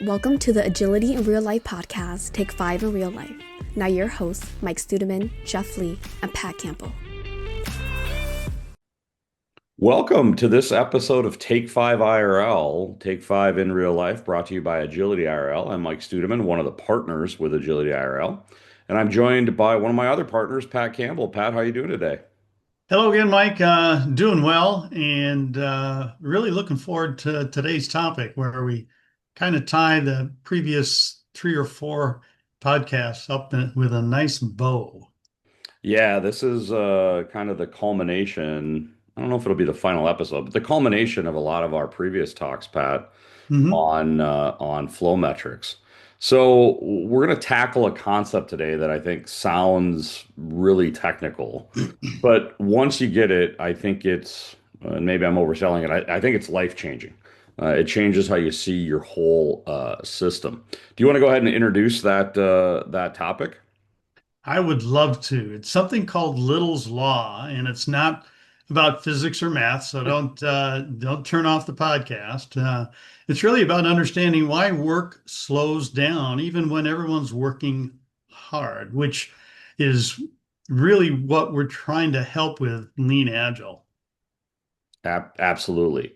Welcome to the Agility in Real Life podcast, Take 5 in Real Life. Now your hosts, Mike Studeman, Jeff Lee, and Pat Campbell. Welcome to this episode of Take 5 IRL, Take 5 in Real Life, brought to you by Agility IRL. I'm Mike Studeman, one of the partners with Agility IRL, and I'm joined by one of my other partners, Pat Campbell. Pat, how are you doing today? Hello again, Mike. Doing well and really looking forward to today's topic where we kind of tie the previous three or four podcasts up with a nice bow. Yeah, this is kind of the culmination. I don't know if it'll be the final episode, but the culmination of a lot of our previous talks, Pat, Hmm. on flow metrics. So we're going to tackle a concept today that I think sounds really technical, but once you get it, I think it's and maybe I'm overselling it. I think it's life changing. It changes how you see your whole system. Do you want to go ahead and introduce that topic? I would love to. It's something called Little's Law, and it's not about physics or math, so don't turn off the podcast. It's really about understanding why work slows down even when everyone's working hard, which is really what we're trying to help with Lean Agile. Absolutely.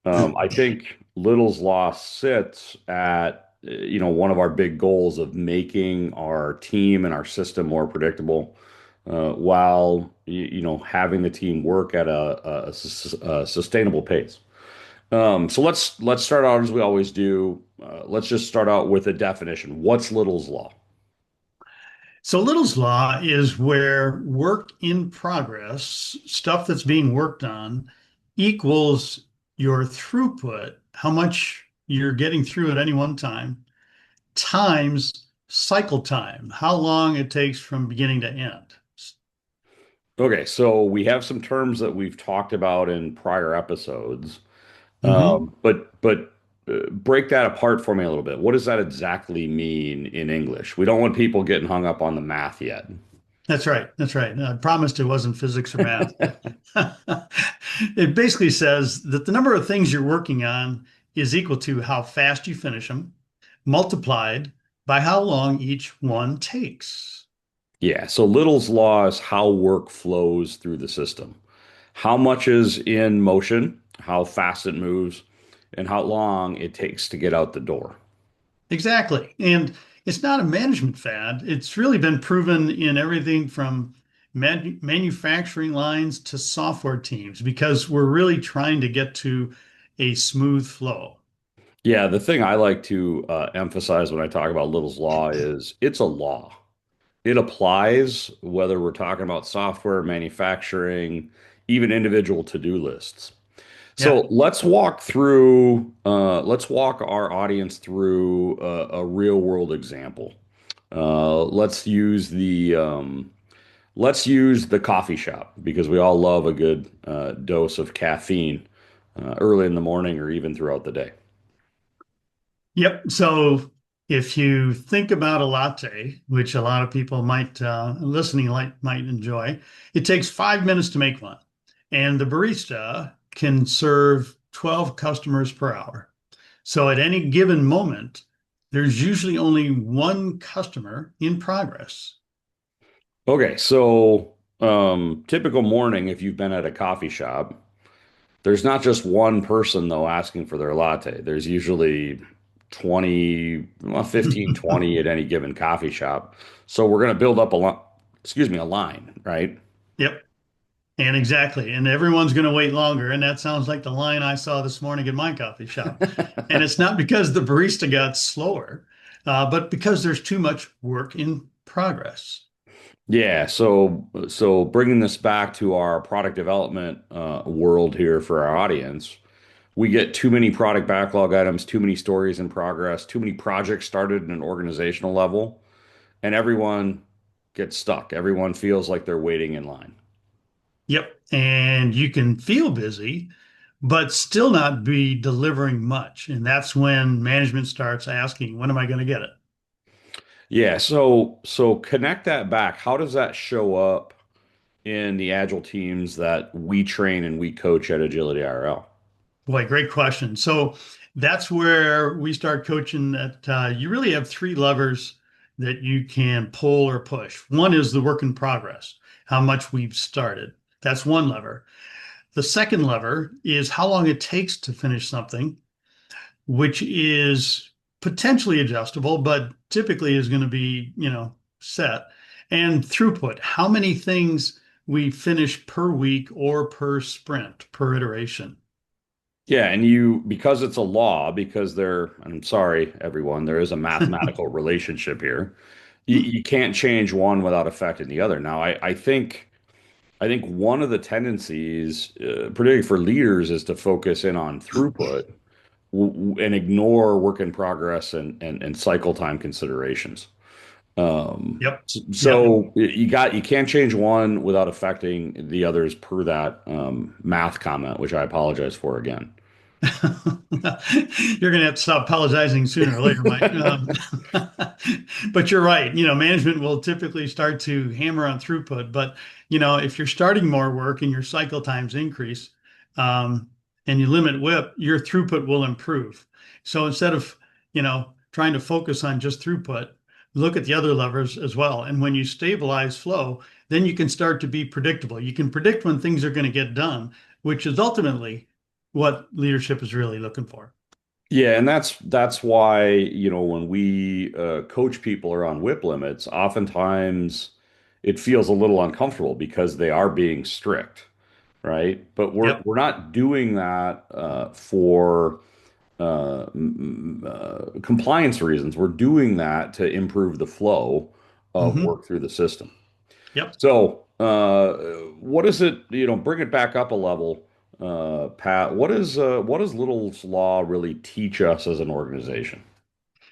I think Little's Law sits at, one of our big goals of making our team and our system more predictable, while, having the team work at a sustainable pace. So let's start out as we always do. Let's just start out with a definition. What's Little's Law? So Little's Law is where work in progress, stuff that's being worked on, equals your throughput, how much you're getting through at any one time, times cycle time, how long it takes from beginning to end. Okay, so we have some terms that we've talked about in prior episodes. Mhm. But break that apart for me a little bit. What does that exactly mean in English? We don't want people getting hung up on the math yet. That's right. That's right. I promised it wasn't physics or math, but it basically says that the number of things you're working on is equal to how fast you finish them, multiplied by how long each one takes. Yeah, so Little's law is how work flows through the system. How much is in motion, how fast it moves, and how long it takes to get out the door. Exactly. And it's not a management fad. It's really been proven in everything from manufacturing lines to software teams because we're really trying to get to a smooth flow. Yeah, the thing I like to emphasize when I talk about Little's law is it's a law. It applies whether we're talking about software, manufacturing, even individual to-do lists. Yeah. So let's walk our audience through a real world example. Let's use the coffee shop because we all love a good dose of caffeine early in the morning or even throughout the day. Yep. So if you think about a latte, which a lot of people might listening might enjoy, it takes 5 minutes to make one, and the barista can serve 12 customers per hour. So at any given moment, there's usually only one customer in progress. Okay, so typical morning, if you've been at a coffee shop, there's not just one person though asking for their latte. There's usually 20, well, 15, 20 at any given coffee shop. So we're going to build up a line, right? Yep. And exactly. And everyone's going to wait longer. And that sounds like the line I saw this morning in my coffee shop. And it's not because the barista got slower, but because there's too much work in progress. Yeah, so bringing this back to our product development world here for our audience, we get too many product backlog items, too many stories in progress, too many projects started at an organizational level, and everyone gets stuck. Everyone feels like they're waiting in line. Yep. And you can feel busy, but still not be delivering much. And that's when management starts asking, when am I going to get it? Yeah, so connect that back. How does that show up in the agile teams that we train and we coach at Agility RL? Boy, great question. So That's where we start coaching that you really have three levers that you can pull or push. One is the work in progress, how much we've started. That's one lever. The second lever is how long it takes to finish something, which is potentially adjustable, but typically is going to be, set. And throughput, how many things we finish per week or per sprint, per iteration. Yeah, and you because it's a law, because there, I'm sorry, everyone, there is a mathematical relationship here. You can't change one without affecting the other. Now, I think one of the tendencies, particularly for leaders, is to focus in on throughput and ignore work in progress and cycle time considerations. Yep. Yep. So you can't change one without affecting the others per that math comment, which I apologize for again. You're going to have to stop apologizing sooner or later, Mike. But you're right. Management will typically start to hammer on throughput. But, if you're starting more work and your cycle times increase, and you limit WIP, your throughput will improve. So instead of, trying to focus on just throughput, look at the other levers as well. And when you stabilize flow, then you can start to be predictable. You can predict when things are going to get done, which is ultimately what leadership is really looking for. Yeah, and that's why, when we coach people around whip limits, oftentimes it feels a little uncomfortable because they are being strict, right? But we're Yep. we're not doing that for compliance reasons. We're doing that to improve the flow of Hmm. work through the system. Yep. So, what is it, bring it back up a level, Pat, what does Little's Law really teach us as an organization?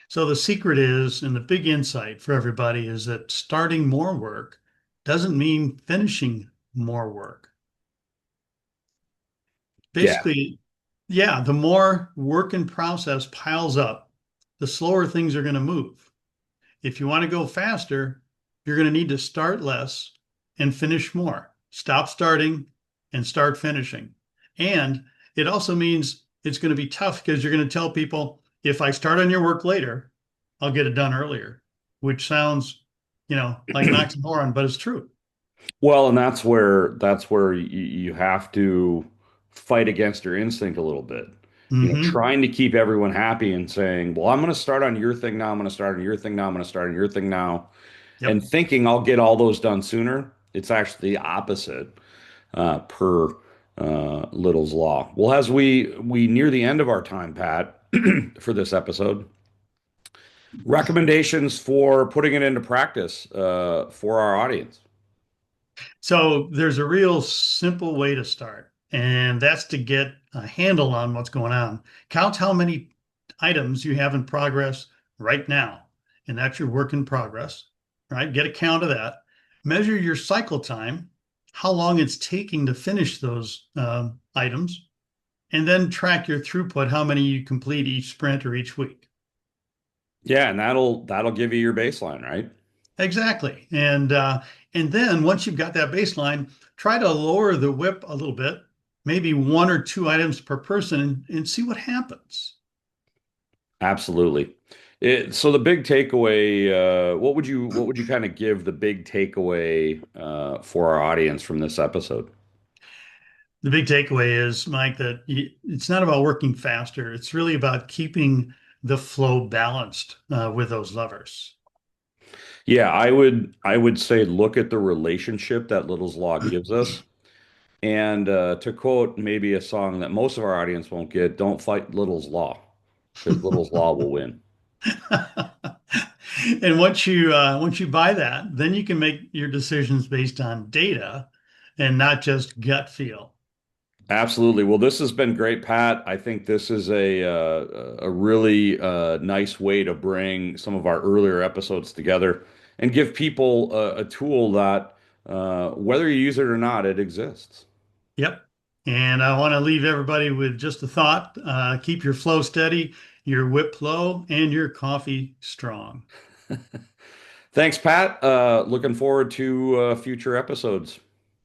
So the secret is, and the big insight for everybody is that starting more work doesn't mean finishing more work. Yeah, Basically, yeah, the more work in process piles up, the slower things are going to move. If you want to go faster, you're going to need to start less and finish more. Stop starting and start finishing. And it also means it's going to be tough because you're going to tell people, if I start on your work later, I'll get it done earlier, which sounds, like an oxymoron, but it's true. well, and that's where you have to fight against your instinct a little bit. Hmm. Trying to keep everyone happy and saying, "Well, I'm going to start on your thing now. I'm going to start on your thing now. I'm going to start on your thing now," and Yep. thinking I'll get all those done sooner. It's actually the opposite per Little's Law. Well, as we near the end of our time, Pat, for this episode, recommendations for putting it into practice for our audience. So there's a real simple way to start, and that's to get a handle on what's going on. Count how many items you have in progress right now, and that's your work in progress, right? Get a count of that. Measure your cycle time, how long it's taking to finish those items, and then track your throughput, how many you complete each sprint or each week. Yeah, and that'll give you your baseline, right? Exactly. And then once you've got that baseline, try to lower the whip a little bit, maybe one or two items per person, and see what happens. Absolutely. So the big takeaway, what would you kind of give the big takeaway for our audience from this episode? The big takeaway is, Mike, that it's not about working faster. It's really about keeping the flow balanced with those levers. Yeah, I would say look at the relationship that Little's Law gives us. And to quote maybe a song that most of our audience won't get, don't fight Little's Law, because Little's Law will win. And once you buy that, then you can make your decisions based on data and not just gut feel. Absolutely. Well, this has been great, Pat. I think this is a really nice way to bring some of our earlier episodes together and give people a tool that, whether you use it or not, it exists. Yep. And I want to leave everybody with just a thought. Keep your flow steady, your whip low, and your coffee strong. Thanks, Pat. Looking forward to future episodes.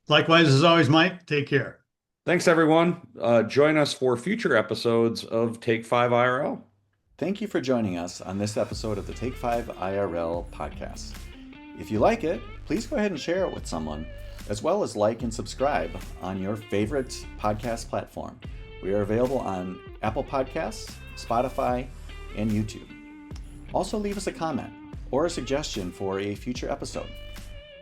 Likewise, as always, Mike, take care. Thanks, everyone. Join us for future episodes of Take 5 IRL. Thank you for joining us on this episode of the Take 5 IRL podcast. If you like it, please go ahead and share it with someone, as well as like and subscribe on your favorite podcast platform. We are available on Apple Podcasts, Spotify, and YouTube. Also, leave us a comment or a suggestion for a future episode.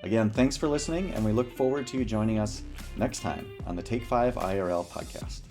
Again, thanks for listening, and we look forward to you joining us next time on the Take 5 IRL podcast.